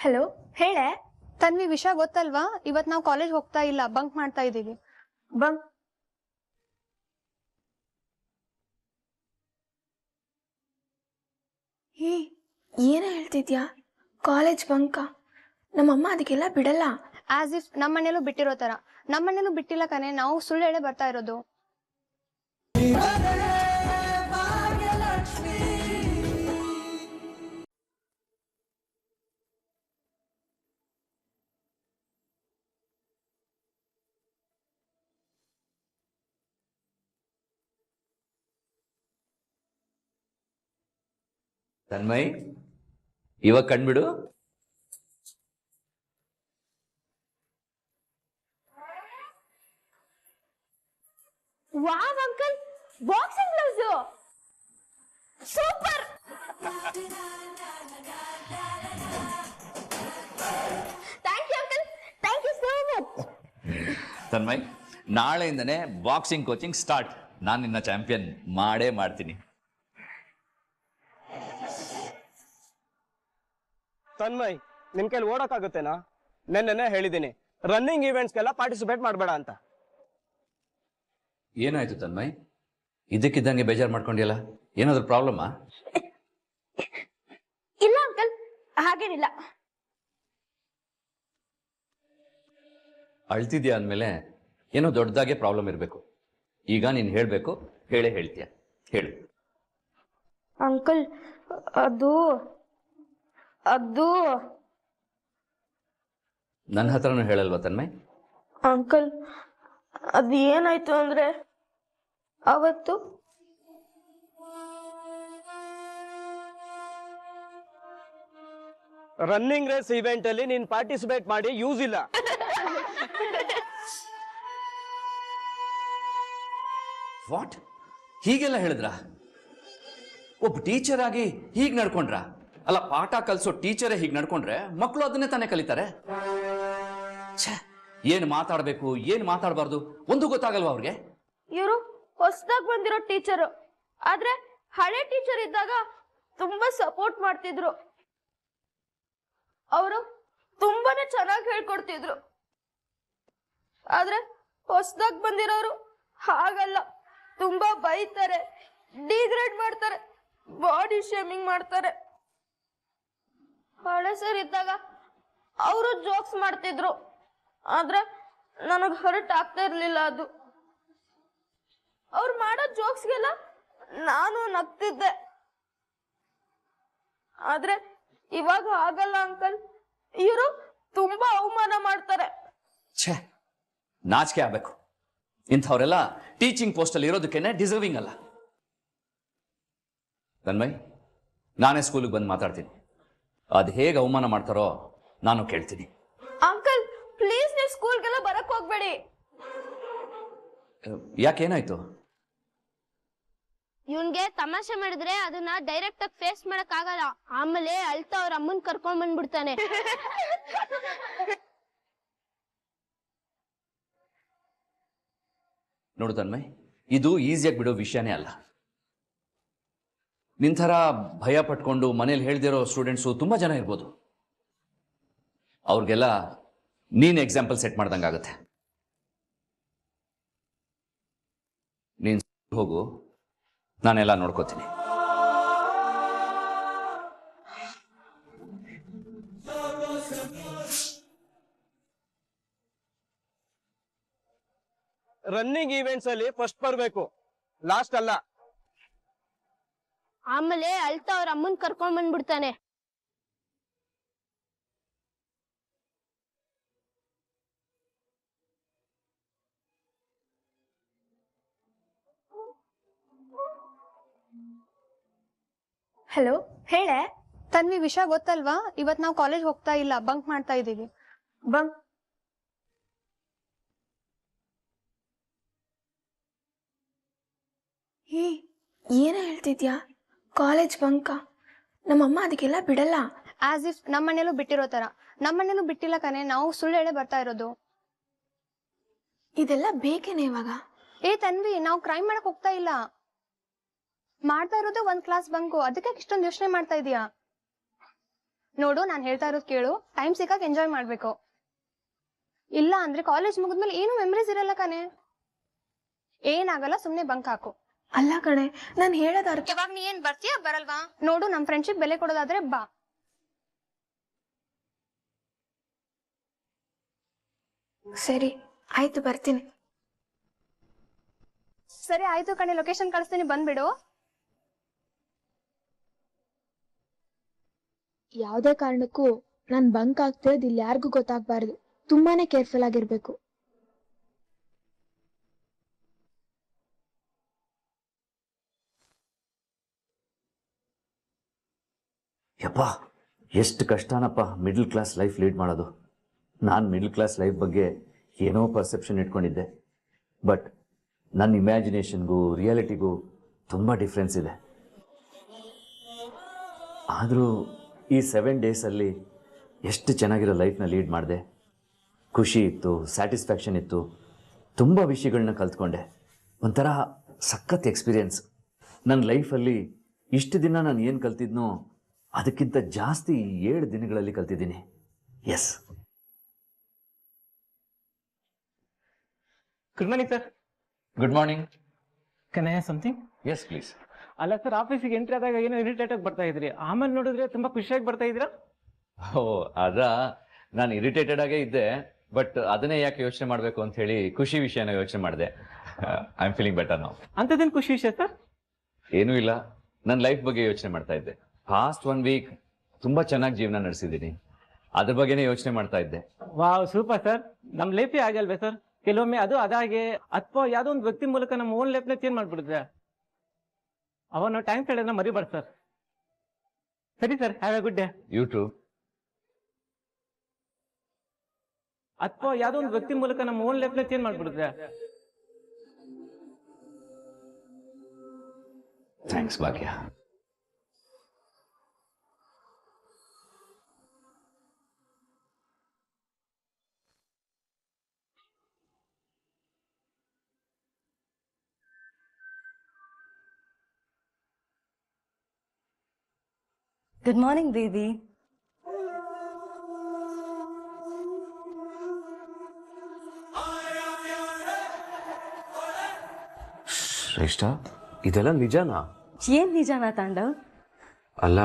Hello ಹೇಳೆ. ತನ್ವಿ ವಿಷಯ ಗೊತ್ತಲ್ವಾ? ಇವತ್ ನಾವು ಕಾಲೇಜ್ ಹೋಗ್ತಾ ಇಲ್ಲ, ಬಂಕ್ ಮಾಡ್ತಾ ಇದೀವಿ. ಬಂಕ್? ಏನ ಹೇಳ್ತಿದ್ಯಾ? ಕಾಲೇಜ್ ಬಂಕ? ನಮ್ಮಮ್ಮ ಅದಕ್ಕೆಲ್ಲ ಬಿಡಲ್ಲ. ಆಸ್ ಇಫ್ ನಮ್ಮ ಮನೇಲೂ ಬಿಟ್ಟಿರೋ ತರ. ನಮ್ಮ ಮನೇಲೂ ಬಿಟ್ಟಿಲ್ಲ ಕಣೆ, ನಾವು ಸುಳ್ಳು ಹೇಳೇ ಬರ್ತಾ ಇರೋದು. ತನ್ಮಯ್, ಇವಾಗ ಕಣ್ಬಿಡು. Wow uncle, boxing gloves super. Thank you uncle, thank you so much. Tanmay, ನಾಳೆಯಿಂದನೇ ಬಾಕ್ಸಿಂಗ್ ಕೋಚಿಂಗ್ ಸ್ಟಾರ್ಟ್. ನಾನು ನಿನ್ನ ಚಾಂಪಿಯನ್ ಮಾಡೇ ಮಾಡ್ತೀನಿ. ತನ್ಮಯ್, ನಿನ್ ಕೈಲಿ ಓಡಕ್ಕಾಗುತ್ತೇನಾ? ನೆನ್ನೆನೆ ಹೇಳಿದ್ದೀನಿ, ರನ್ನಿಂಗ್ ಈವೆಂಟ್ಸ್ಗೆಲ್ಲ ಪಾರ್ಟಿಸಿಪೇಟ್ ಮಾಡಬೇಡ ಅಂತ. ಏನಾಯ್ತು ತನ್ಮಯ್? ಇದಕ್ಕಿದ್ದಂಗೆ ಬೇಜಾರು ಮಾಡ್ಕೊಂಡಿಯಲ್ಲ, ಏನಾದ್ರು ಪ್ರಾಬ್ಲಮ್ಮಾ? ಇಲ್ಲ ಅಂಕಲ್, ಹಾಗೇನಿಲ್ಲ. ಅಳ್ತಿದ್ಯಾ ಅಂದಮೇಲೆ ಏನೋ ದೊಡ್ಡದಾಗೆ ಪ್ರಾಬ್ಲಮ್ ಇರಬೇಕು. ಈಗ ನೀನು ಹೇಳಬೇಕು, ಹೇಳೇ ಹೇಳ್ತೀಯ. ಹೇಳು. ಅಂಕಲ್, ಅದು ಅದು ನನ್ನ ಹತ್ರನೂ ಹೇಳಲ್ವಾ ತನ್ಮಯ್? ಅಂಕಲ್, ಅದು ಏನಾಯ್ತು ಅಂದ್ರೆ ಅವತ್ತು ರನ್ನಿಂಗ್ ರೇಸ್ ಇವೆಂಟ್ ಅಲ್ಲಿ ನೀನ್ ಪಾರ್ಟಿಸಿಪೇಟ್ ಮಾಡಿ ಯೂಸ್ ಇಲ್ಲ. ವಾಟ್? ಹೀಗೆಲ್ಲ ಹೇಳಿದ್ರಾ? ಒಬ್ಬ ಟೀಚರ್ ಆಗಿ ಹೀಗೆ ನಡ್ಕೊಂಡ್ರ? ಅಲ್ಲ, ಪಾಠ ಕಲಿಸೋ ಟೀಚರೇ ಹೀಗೆ ನಡ್ಕೊಂಡ್ರೆ ಮಕ್ಕಳು ಅದನ್ನೇ ತಾನೇ ಕಲಿತಾರೆ. ಛೇ, ಏನು ಮಾತಾಡಬೇಕು, ಏನು ಮಾತಾಡಬಾರ್ದು ಒಂದು ಗೊತ್ತಾಗಲ್ವಾ ಅವ್ರಿಗೆ? ಇವರು ಹೊಸದಾಗಿ ಬಂದಿರೋ ಟೀಚರು, ಆದ್ರೆ ಹಳೆ ಟೀಚರ್ ಇದ್ದಾಗ ತುಂಬಾ ಸಪೋರ್ಟ್ ಮಾಡ್ತಿದ್ರು. ಅವರು ತುಂಬಾನೇ ಚೆನ್ನಾಗಿ ಹೇಳ್ಕೊಡ್ತಿದ್ರು. ಆದ್ರೆ ಹೊಸದಾಗಿ ಬಂದಿರೋರು ಹಾಗಲ್ಲ, ತುಂಬಾ ಬೈತಾರೆ, ಡಿಗ್ರೇಡ್ ಮಾಡ್ತಾರೆ, ಬಾಡಿ ಶೇಮಿಂಗ್ ಮಾಡ್ತಾರೆ. ಹಳೆ ಸರ್ ಇದ್ದಾಗ ಅವರು ಜೋಕ್ಸ್ ಮಾಡ್ತಿದ್ರು, ಆದ್ರೆ ನನಗ್ ಹರ್ಟ್ ಆಗ್ತಾ ಇರ್ಲಿಲ್ಲ. ಅದು ಅವ್ರು ಮಾಡೋ ಜೋಕ್ಸ್ಗೆಲ್ಲ ನಾನು ನಗ್ತಿದ್ದೆ. ಆದ್ರೆ ಇವಾಗ ಆಗಲ್ಲ ಅಂಕಲ್, ಇವರು ತುಂಬಾ ಅವಮಾನ ಮಾಡ್ತಾರೆ. ಛೇ, ನಾಚಿಕೆ ಆಗ್ಬೇಕು. ಇಂಥವರೆಲ್ಲ ಟೀಚಿಂಗ್ ಪೋಸ್ಟಲ್ಲಿ ಇರೋದಕ್ಕೇನೆ ಡಿಸರ್ವಿಂಗ್ ಅಲ್ಲ. ತನ್ಮಯ್, ನಾನೇ ಸ್ಕೂಲಿಗೆ ಬಂದು ಮಾತಾಡ್ತೀನಿ. ಅದು ಹೇಗೆ ಅವಮಾನ ಮಾಡ್ತಾರೋ ನಾನು ಕೇಳ್ತೀನಿ. ಅಂಕಲ್ ಪ್ಲೀಸ್, ನೀವು ಸ್ಕೂಲ್ಗೆಲ್ಲ ಬರಕ್ ಹೋಗ್ಬೇಡಿ. ಯಾಕೇನಾಯ್ತು? ಇವನ್ಗೆ ತಮಾಷೆ ಮಾಡಿದ್ರೆ ಅದನ್ನ ಡೈರೆಕ್ಟ್ ಆಗಿ ಫೇಸ್ ಮಾಡಕ್ ಆಗಲ್ಲ. ಆಮೇಲೆ ಅಳ್ತಾ ಅವ್ರ ಅಮ್ಮನ್ ಕರ್ಕೊಂಡ್ ಬಂದ್ಬಿಡ್ತಾನೆ. ನೋಡು ತನ್ಮಯ್, ಇದು ಈಸಿಯಾಗಿ ಬಿಡೋ ವಿಷಯನೇ ಅಲ್ಲ. ನಿಂಥರ ಭಯ ಪಟ್ಕೊಂಡು ಮನೇಲಿ ಹೇಳ್ದಿರೋ ಸ್ಟೂಡೆಂಟ್ಸು ತುಂಬ ಜನ ಇರ್ಬೋದು. ಅವ್ರಿಗೆಲ್ಲ ನೀನು ಎಕ್ಸಾಂಪಲ್ ಸೆಟ್ ಮಾಡ್ದಂಗಾಗತ್ತೆ. ನೀನು ಹೋಗು, ನಾನೆಲ್ಲ ನೋಡ್ಕೋತೀನಿ. ರನ್ನಿಂಗ್ ಈವೆಂಟ್ಸ್ ಅಲ್ಲಿ ಫಸ್ಟ್ ಬರ್ಬೇಕು, ಲಾಸ್ಟ್ ಅಲ್ಲ. ಆಮೇಲೆ ಅಳ್ತಾ ಅವ್ರ ಅಮ್ಮನ್ ಕರ್ಕೊಂಡ್ ಬಂದ್ಬಿಡ್ತಾನೆ. ಹಲೋ ಹೇಳೆ. ತನ್ವಿ ವಿಷಯ ಗೊತ್ತಲ್ವಾ? ಇವತ್ ನಾವು ಕಾಲೇಜ್ ಹೋಗ್ತಾ ಇಲ್ಲ, ಬಂಕ್ ಮಾಡ್ತಾ ಇದೀವಿ. ಬಂಕ್? ಏನ ಹೇಳ್ತಿದ್ಯಾ? ಕಾಲೇಜ್ ಬಂಕ? ನಮ್ಮಮ್ಮ ಅದಕ್ಕೆಲ್ಲ ಬಿಡಲ್ಲ. ಆಸ್ ಇಫ್ ನಮ್ಮ ಮನೇಲೂ ಬಿಟ್ಟಿರೋ ತರ. ನಮ್ಮ ಮನೇಲೂ ಬಿಟ್ಟಿಲ್ಲ ಕಣೆ, ನಾವು ಸುಳ್ಳು ಹೇಳೇ ಬರ್ತಾ ಇರೋದು. ಇದೆಲ್ಲ ಬೇಕೇನೆ ಇವಾಗ? ಏ ತನ್ವಿ, ನಾವು ಕ್ರೈಮ್ ಮಾಡಕ್ ಹೋಗ್ತಾ ಇಲ್ಲ, ಮಾಡ್ತಾ ಇರೋದೇ ಒಂದ್ ಕ್ಲಾಸ್ ಬಂಕು. ಅದಕ್ಕೆ ಇಷ್ಟೊಂದು ಯೋಚನೆ ಮಾಡ್ತಾ ಇದೀಯಾ? ನೋಡು ನಾನು ಹೇಳ್ತಾ ಇರೋದು ಕೇಳು, ಟೈಮ್ ಸಿಕ್ಕಾಗ ಎಂಜಾಯ್ ಮಾಡ್ಬೇಕು. ಇಲ್ಲ ಅಂದ್ರೆ ಕಾಲೇಜ್ ಮುಗಿದ್ಮೇಲೆ ಏನು ಮೆಮರೀಸ್ ಇರಲ್ಲ ಕಣೆ. ಏನಾಗಲ್ಲ, ಸುಮ್ನೆ ಬಂಕ್ ಹಾಕು. ಅಲ್ಲ ಕಣೆ, ನಾನು ಹೇಳೋದ್ ಅರ್ಥ. ಇವಾಗ ನೀ ಏನ್ ಬರ್ತೀಯಾ ಬರಲ್ವಾ? ನೋಡು, ನಮ್ ಫ್ರೆಂಡ್ಶಿಪ್ ಬೆಲೆ ಕೊಡೋದಾದ್ರೆ ಬಾ. ಸರಿ ಆಯ್ತು, ಬರ್ತೀನಿ. ಸರಿ ಆಯ್ತು ಕಣೆ, ಲೊಕೇಶನ್ ಕಳಿಸ್ತೀನಿ, ಬಂದ್ಬಿಡು. ಯಾವುದೇ ಕಾರಣಕ್ಕೂ ನಾನು ಬಂಕ್ ಆಗ್ತಿರೋದು ಇಲ್ಲಿ ಯಾರಿಗೂ ಗೊತ್ತಾಗಬಾರ್ದು. ತುಂಬಾನೇ ಕೇರ್ಫುಲ್ ಆಗಿರ್ಬೇಕು. ಯಪ್ಪ, ಎಷ್ಟು ಕಷ್ಟನಪ್ಪ ಮಿಡ್ಲ್ ಕ್ಲಾಸ್ ಲೈಫ್ ಲೀಡ್ ಮಾಡೋದು. ನಾನು ಮಿಡ್ಲ್ ಕ್ಲಾಸ್ ಲೈಫ್ ಬಗ್ಗೆ ಏನೋ ಪರ್ಸೆಪ್ಷನ್ ಇಟ್ಕೊಂಡಿದ್ದೆ. ಬಟ್ ನನ್ನ ಇಮ್ಯಾಜಿನೇಷನ್ಗೂ ರಿಯಾಲಿಟಿಗೂ ತುಂಬ ಡಿಫ್ರೆನ್ಸ್ ಇದೆ. ಆದರೂ ಈ 7 ಡೇಸಲ್ಲಿ ಎಷ್ಟು ಚೆನ್ನಾಗಿರೋ ಲೈಫ್ನ ಲೀಡ್ ಮಾಡಿದೆ. ಖುಷಿ ಇತ್ತು, ಸ್ಯಾಟಿಸ್ಫ್ಯಾಕ್ಷನ್ ಇತ್ತು, ತುಂಬ ವಿಷಯಗಳನ್ನ ಕಲ್ತ್ಕೊಂಡೆ. ಒಂಥರ ಸಖತ್ ಎಕ್ಸ್ಪೀರಿಯನ್ಸ್. ನನ್ನ ಲೈಫಲ್ಲಿ ಇಷ್ಟು ದಿನ ನಾನು ಏನು ಕಲ್ತಿದ್ನೋ ಅದಕ್ಕಿಂತ ಜಾಸ್ತಿ 7 ದಿನಗಳಲ್ಲಿ ಕಲ್ತಿದ್ದೀನಿ. Yes. Good morning sir. Good morning. Can I have something? Yes please. ಅಲ್ಲ ಸರ್, ಆಫೀಸಿಗೆ ಎಂಟ್ರಿ ಆದಾಗ ಏನೋ ಇರಿಟೇಟ್ ಆಗಿ ಬರ್ತಾ ಇದ್ರಿ, ಆಮೇಲೆ ನೋಡಿದ್ರೆ ತುಂಬಾ ಖುಷಿಯಾಗಿ ಬರ್ತಾ ಇದ್ದೀರಾ. ಓ ನಾನು ಇರಿಟೇಟೆಡ್ ಆಗೇ ಇದ್ದೆ, ಬಟ್ ಅದನ್ನೇ ಯಾಕೆ ಯೋಚನೆ ಮಾಡಬೇಕು ಅಂತ ಹೇಳಿ ಖುಷಿ ವಿಷಯನ ಯೋಚನೆ ಮಾಡಿದೆ. I am feeling better now. ಅಂಥದ್ದೇನು ಖುಷಿ ವಿಷಯ ಸರ್? ಏನೂ ಇಲ್ಲ, ನನ್ನ ಲೈಫ್ ಬಗ್ಗೆ ಯೋಚನೆ ಮಾಡ್ತಾ ಇದ್ದೆ. ಪಾಸ್ಟ್ 1 ವೀಕ್ ತುಂಬ ಚೆನ್ನಾಗಿ ಜೀವನ ನಡೆಸಿದ್ದೀನಿ, ಅದ್ರ ಬಗ್ಗೆನೇ ಯೋಚನೆ ಮಾಡ್ತಾ ಇದ್ದೆ. Wow, super sir. ನಮ್ಮ ಲೈಫೇ ಆಗಲ್ವೇ ಸರ್? ಕೆಲವೊಮ್ಮೆ ಅದು ಅದಾಗೆ ಅಥವಾ ಯಾವುದೋ ಒಂದು ವ್ಯಕ್ತಿ ಮೂಲಕ ನಮ್ಮ ಓನ್ ಲೈಫ್ನ ಚೇಂಜ್ ಮಾಡ್ಬಿಡುತ್ತೆ. ಅವಾಗ ನಾವು ಟೈಮ್ ಕಡೆನ ಮರಿಬಾರ್ದು ಸರ್. ಸರಿ sir, have a good day. You too. ಅಥವಾ ಯಾವುದೋ ಒಂದು ವ್ಯಕ್ತಿ ಮೂಲಕ ನಮ್ಮ ಓನ್ ಲೈಫ್ನ ಚೇಂಜ್ ಮಾಡ್ಬಿಡುತ್ತೆ. Thanks Bhagya. Good morning, baby. ಶ್ರೇಷ್ಠ, ಇದೆಲ್ಲ ನಿಜನಾ? ಏನ್ ನಿಜಾನ ತಾಂಡವ್? ಅಲ್ಲ,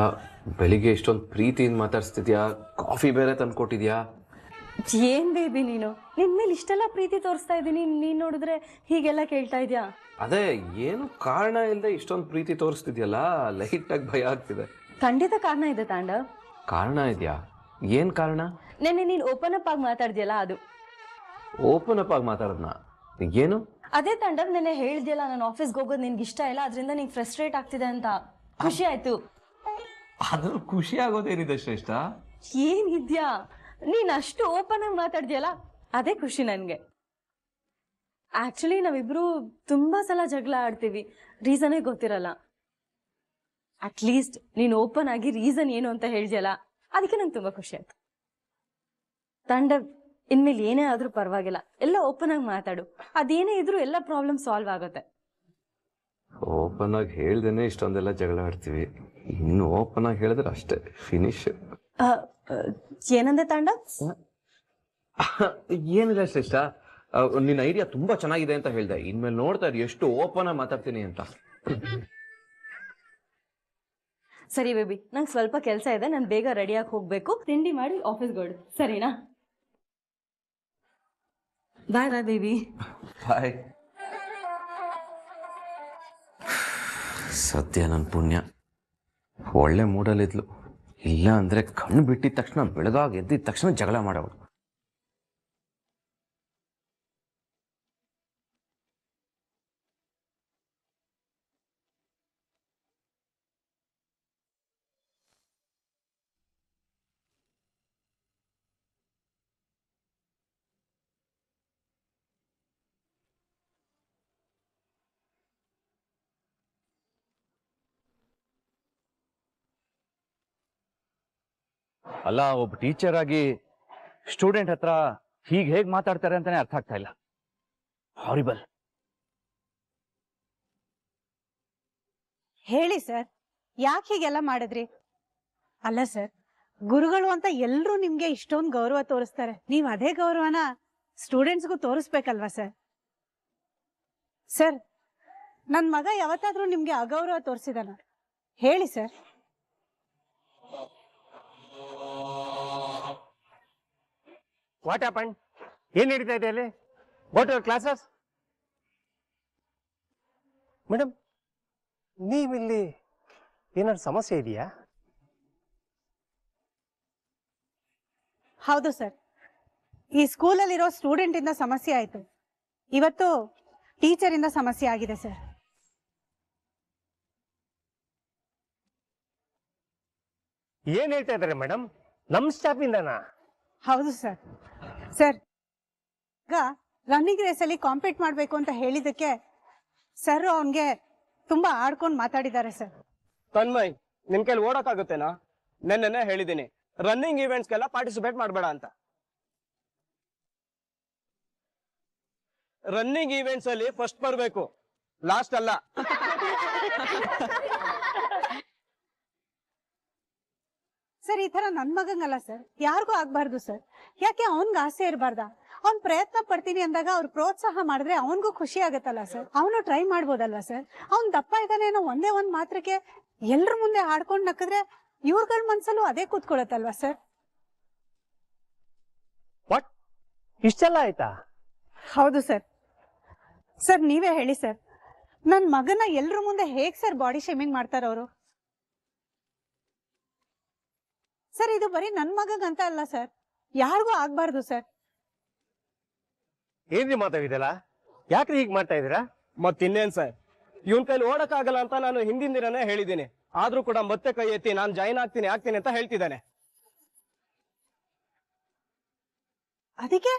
ಬೆಳಿಗ್ಗೆ ಇಷ್ಟೊಂದು ಪ್ರೀತಿಯಿಂದ ಮಾತಾಡ್ಸ್ತಿದ್ಯಾ, ಕಾಫಿ ಬೇರೆ ತಂದ್ಕೊಟ್ಟಿದ್ಯಾ. ಏನ್ ಬೇಬಿ ನೀನು, ನಿನ್ ಮೇಲೆ ಇಷ್ಟೆಲ್ಲ ಪ್ರೀತಿ ತೋರಿಸ್ತಾ ಇದ್ದೀನಿ, ನೀನ್ ನೋಡಿದ್ರೆ ಹೀಗೆಲ್ಲ ಕೇಳ್ತಾ ಇದ್ಯಾ? ಅದೇ, ಏನು ಕಾರಣ ಇಲ್ಲದೆ ಇಷ್ಟೊಂದು ಪ್ರೀತಿ ತೋರಿಸ್ತಿದ್ಯಲ್ಲ, ಲೈಟಾಗಿ ಭಯ ಆಗ್ತಿದೆ. ಖಂಡಿತ ಕಾರಣ ಇದೆ ತಾಂಡವ್. ಕಾರಣ ಇದೆಯಾ? ಏನ್ ಕಾರಣ? ನೆನ್ನೆ ನೀನ್ ಓಪನ್ ಅಪ್ ಆಗಿ ಮಾತಾಡ್ದ್ಯಲ್ಲ ಅದು. ಓಪನ್ ಅಪ್ ಆಗಿ ಮಾತಾಡೋದ್ನ? ಏನು? ಅದೇ ತಾಂಡವ್, ನೆನ್ನೆ ಹೇಳ್ದ್ಯಲ್ಲ ನಾನು ಆಫೀಸ್ಗೆ ಹೋಗೋದು ನಿನ್ಗೆ ಇಷ್ಟ ಇಲ್ಲ, ಅದರಿಂದ ನಿಂಗೆ ಫ್ರಸ್ಟ್ರೇಟ್ ಆಗ್ತಿದೆ ಅಂತ. ಖುಷಿ ಆಯ್ತು. ಅದ್ರ ಖುಷಿ ಆಗೋದೇನಿದೆ ಶ್ರೇಷ್ಠ? ಏನಿದ್ಯಾ, ನೀನ್ ಅಷ್ಟು ಓಪನ್ ಆಗಿ ಮಾತಾಡ್ದ್ಯಲ್ಲ ಅದೇ ಖುಷಿ ನನ್ಗೆ. ಆಕ್ಚುಲಿ ನಾವಿಬ್ರು ತುಂಬಾ ಸಲ ಜಗಳ ಆಡ್ತೀವಿ, ರೀಸನೇ ಗೊತ್ತಿರಲ್ಲ. ಅಟ್ಲೀಸ್ಟ್ ನೀನ್ ಓಪನ್ ಆಗಿ ರೀಸನ್ ಏನು ಅಂತ ಹೇಳ್ದ್ಯಲ್ಲ, ಅದಕ್ಕೆ ನಂಗೆ ತುಂಬಾ ಖುಷಿ ಆಯ್ತು. ತಾಂಡವ್, ಇನ್ಮೇಲೆ ಏನೇ ಆದ್ರೂ ಪರವಾಗಿಲ್ಲ, ಎಲ್ಲ ಓಪನ್ ಆಗಿ ಮಾತಾಡು. ಅದೇನೇ ಇದ್ರೂ ಎಲ್ಲ ಪ್ರಾಬ್ಲಮ್ ಸಾಲ್ವ್ ಆಗುತ್ತೆ. ಓಪನ್ ಆಗಿ ಹೇಳ್ದೇನೆ ಇಷ್ಟೊಂದೆಲ್ಲ ಜಗಳ ಆಡ್ತೀವಿ, ಇನ್ನು ಓಪನ್ ಆಗಿ ಹೇಳಿದ್ರೆ ಅಷ್ಟೇ ಫಿನಿಶ್. ಏನಂದೆ ತಾಂಡವ್? ಏನಿಲ್ಲ ಶ್ರೇಷ್ಠ, ನಿನ್ನ ಐಡಿಯಾ ತುಂಬಾ ಚೆನ್ನಾಗಿದೆ ಅಂತ ಹೇಳ್ದೆ, ಇನ್ಮೇಲೆ ನೋಡ್ತಾ ಇರಿ ಎಷ್ಟು ಓಪನ್ ಆಗಿ ಮಾತಾಡ್ತೀನಿ ಅಂತ. ಸರಿ ಬೇಬಿ, ನಂಗೆ ಸ್ವಲ್ಪ ಕೆಲಸ ಇದೆ, ನಾನು ಬೇಗ ರೆಡಿಯಾಗಿ ಹೋಗ್ಬೇಕು. ತಿಂಡಿ ಮಾಡಿ ಆಫೀಸ್ಗೆ ಹೊರಡು, ಸರಿನಾ? ಬಾಯ್ ಬಾಯ್ ಬೇಬಿ. ಬಾಯ್. ಸದ್ಯ ನನ್ನ ಪುಣ್ಯ ಒಳ್ಳೆ ಮೂಡಲ್ಲಿದ್ಲು, ಇಲ್ಲ ಅಂದ್ರೆ ಕಣ್ಣು ಬಿಟ್ಟಿದ ತಕ್ಷಣ ಬೆಳಗಾಗಿ ಎದ್ದಿದ ತಕ್ಷಣ ಜಗಳ ಮಾಡೋಳು. ಅಲ್ಲ, ಒಬ್ಬ ಟೀಚರ್ ಆಗಿ ಸ್ಟೂಡೆಂಟ್ ಹತ್ರ ಹೇಗೆ ಮಾತಾಡ್ತಾರೆ ಅಂತಾನೆ ಅರ್ಥ ಆಗ್ತಾ ಇಲ್ಲ. ಹಾರಿಬಲ್. ಹೇಳಿ ಸರ್, ಯಾಕೆ ಹೀಗೆಲ್ಲ ಮಾಡಿದ್ರಿ? ಅಲ್ಲ ಸರ್, ಗುರುಗಳು ಅಂತ ಎಲ್ರೂ ನಿಮ್ಗೆ ಇಷ್ಟೊಂದು ಗೌರವ ತೋರಿಸ್ತಾರೆ, ನೀವ್ ಅದೇ ಗೌರವನ ಸ್ಟೂಡೆಂಟ್ಸ್ಗೂ ತೋರಿಸ್ಬೇಕಲ್ವಾ ಸರ್? ಸರ್, ನನ್ ಮಗ ಯಾವತ್ತಾದ್ರೂ ನಿಮ್ಗೆ ಅಗೌರವ ತೋರಿಸಿದಾನ? ಹೇಳಿ ಸರ್. What happen? ಏನ್ ನಡೀತಾ ಇದೆ ಅಲ್ಲಿ? What your classes? ಮೇಡಮ್, ನೀವಿಲ್ಲಿ ಏನಾದ್ರು ಸಮಸ್ಯೆ ಇದೆಯಾ? ಹೌದು ಸರ್, ಈ ಸ್ಕೂಲಲ್ಲಿರೋ ಸ್ಟೂಡೆಂಟ್ ಇಂದ ಸಮಸ್ಯೆ ಆಯ್ತು. ಇವತ್ತು ಟೀಚರ್ ಇಂದ ಸಮಸ್ಯೆ ಆಗಿದೆ ಸರ್. ಏನ್ ಹೇಳ್ತಾ ಇದಾರೆ ಮೇಡಮ್? ನಮ್ ಸ್ಟಾಫ್ ಇಂದನಾ? ಹೌದು ಸರ್. ಸರ್, ಈಗ ರನ್ನಿಂಗ್ ರೇಸ್ ಅಲ್ಲಿ ಕಾಂಪೀಟ್ ಮಾಡ್ಬೇಕು ಅಂತ ಹೇಳಿದಕ್ಕೆ ಸರ್ ಅವನ್ಗೆ ತುಂಬಾ ಆಡ್ಕೊಂಡು ಮಾತಾಡಿದ್ದಾರೆ ಸರ್. ತನ್ಮಯ್, ನಿನ್ ಕೈಲಿ ಓಡಕ್ಕಾಗುತ್ತೇನಾ? ನೆನ್ನೆನೆ ಹೇಳಿದೀನಿ, ರನ್ನಿಂಗ್ ಈವೆಂಟ್ಸ್ಗೆಲ್ಲ ಪಾರ್ಟಿಸಿಪೇಟ್ ಮಾಡಬೇಡ ಅಂತ. ರನ್ನಿಂಗ್ ಈವೆಂಟ್ಸ್ ಅಲ್ಲಿ ಫಸ್ಟ್ ಬರಬೇಕು, ಲಾಸ್ಟ್ ಅಲ್ಲ. ಸರ್, ಈ ತರ ನನ್ ಮಗಂಗಲ್ಲ ಸರ್, ಯಾರಿಗೂ ಆಗ್ಬಾರ್ದು ಸರ್. ಯಾಕೆ ಅವನ್ಗೆ ಆಸೆ ಇರಬಾರ್ದ? ಅವ್ನ್ ಪ್ರಯತ್ನ ಪಡ್ತೀನಿ ಅಂದಾಗ ಅವ್ರು ಪ್ರೋತ್ಸಾಹ ಮಾಡಿದ್ರೆ ಅವನ್ಗೂ ಖುಷಿ ಆಗತ್ತಲ್ಲ ಸರ್. ಅವನು ಟ್ರೈ ಮಾಡ್ಬೋದಲ್ವಾ ಸರ್? ಅವ್ನ್ ದಪ್ಪ ಇದ್ದಾನೆ ಅನ್ನೋ ಒಂದೇ ಒಂದ್ ಮಾತ್ರಕ್ಕೆ ಎಲ್ರ ಮುಂದೆ ಹಾಡ್ಕೊಂಡ್ ನಕ್ಕಿದ್ರೆ ಇವ್ರಗಳ ಮನ್ಸಲ್ಲೂ ಅದೇ ಕೂತ್ಕೊಳತ್ತಲ್ವಾ ಸರ್? ವಾಟ್, ಇಷ್ಟೆಲ್ಲ ಆಯ್ತಾ? ಹೌದು ಸರ್. ಸರ್, ನೀವೇ ಹೇಳಿ ಸರ್, ನನ್ ಮಗನ ಎಲ್ರ ಮುಂದೆ ಹೇಗ್ ಸರ್ ಬಾಡಿ ಶೇಮಿಂಗ್ ಮಾಡ್ತಾರ ಅವರು? ಸರ್, ಇದು ಬರೀ ನನ್ ಮಗಂತ ಅಲ್ಲ ಸರ್, ಯಾರಿಗೂ ಆಗ್ಬಾರ್ದು ಸರ್. ಏನ್ರಿ ಮಾತಾಡಿದಲ್ಲ? ಯಾಕ್ರಿ ಹೀಗ್ ಮಾಡ್ತಾ ಇದೀರಾ? ಮತ್ತಿನ್ನೇನ್ ಸರ್, ಇವನ್ ಕೈಲಿ ಓಡಕ್ಕಾಗಲ್ಲ ಅಂತ ನಾನು ಹಿಂದಿನ ದಿನನೇ ಹೇಳಿದ್ದೀನಿ. ಆದ್ರೂ ಕೂಡ ಮತ್ತೆ ಕೈ ಎತ್ತಿ ನಾನು ಜಾಯಿನ್ ಆಗ್ತೀನಿ ಅಂತ ಹೇಳ್ತಿದ್ದಾನೆ. ಅದಕ್ಕೆ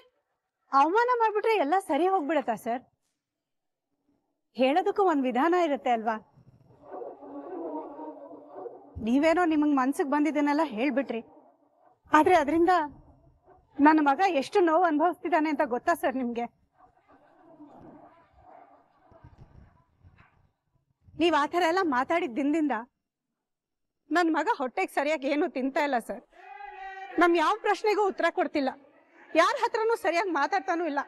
ಅವಮಾನ ಮಾಡ್ಬಿಟ್ರೆ ಎಲ್ಲ ಸರಿ ಹೋಗ್ಬಿಡತ್ತಾ ಸರ್? ಹೇಳೋದಕ್ಕೂ ಒಂದ್ ವಿಧಾನ ಇರುತ್ತೆ ಅಲ್ವಾ? ನೀವೇನೋ ನಿಮಗ್ ಮನ್ಸಿಗೆ ಬಂದಿದ್ದನ್ನೆಲ್ಲ ಹೇಳ್ಬಿಟ್ರಿ, ಆದ್ರೆ ಅದರಿಂದ ನನ್ನ ಮಗ ಎಷ್ಟು ನೋವು ಅನುಭವಿಸ್ತಿದ್ದಾನೆ ಅಂತ ಗೊತ್ತಾ ಸರ್ ನಿಮ್ಗೆ? ನೀವ್ ಆ ಥರ ಎಲ್ಲ ಮಾತಾಡಿದ ದಿನದಿಂದ ನನ್ನ ಮಗ ಹೊಟ್ಟೆಗೆ ಸರಿಯಾಗಿ ಏನು ತಿಂತಾ ಇಲ್ಲ ಸರ್. ನಮ್ ಯಾವ ಪ್ರಶ್ನೆಗೂ ಉತ್ತರ ಕೊಡ್ತಿಲ್ಲ, ಯಾರ ಹತ್ರನೂ ಸರಿಯಾಗಿ ಮಾತಾಡ್ತಾನೂ ಇಲ್ಲ.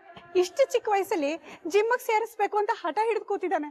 ಇಷ್ಟು ಚಿಕ್ಕ ವಯಸ್ಸಲ್ಲಿ ಜಿಮ್ಗೆ ಸೇರಿಸ್ಬೇಕು ಅಂತ ಹಠ ಹಿಡಿದು ಕೂತಿದ್ದಾನೆ.